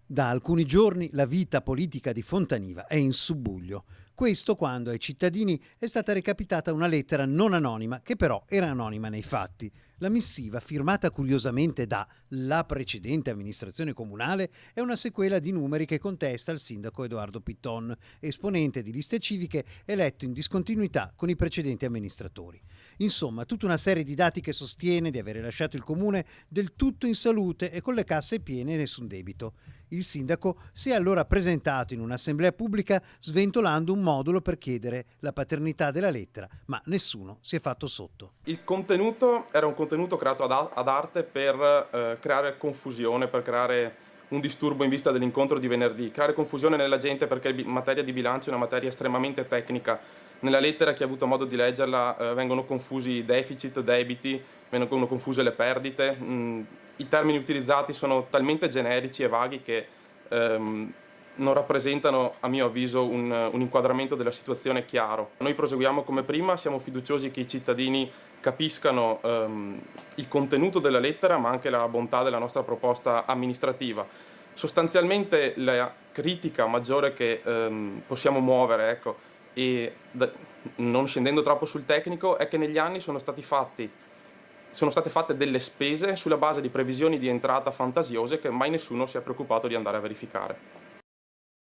Da alcuni giorni la vita politica di Fontaniva è in subbuglio. Questo quando ai cittadini è stata recapitata una lettera non anonima, che però era anonima nei fatti. La missiva, firmata curiosamente da la precedente amministrazione comunale, è una sequela di numeri che contesta il sindaco Edoardo Pitton, esponente di liste civiche eletto in discontinuità con i precedenti amministratori. Insomma, tutta una serie di dati che sostiene di avere lasciato il comune del tutto in salute e con le casse piene e nessun debito. Il sindaco si è allora presentato in un'assemblea pubblica sventolando un modulo per chiedere la paternità della lettera, ma nessuno si è fatto sotto. Il contenuto era un contenuto creato ad arte per creare confusione, per creare un disturbo in vista dell'incontro di venerdì, creare confusione nella gente perché materia di bilancio è una materia estremamente tecnica. Nella lettera, chi ha avuto modo di leggerla, vengono confusi deficit, debiti, vengono confuse le perdite. I termini utilizzati sono talmente generici e vaghi che non rappresentano, a mio avviso, un inquadramento della situazione chiaro. Noi proseguiamo come prima, siamo fiduciosi che i cittadini capiscano il contenuto della lettera, ma anche la bontà della nostra proposta amministrativa. Sostanzialmente la critica maggiore che possiamo muovere, ecco, non scendendo troppo sul tecnico, è che negli anni sono state fatte delle spese sulla base di previsioni di entrata fantasiose che mai nessuno si è preoccupato di andare a verificare.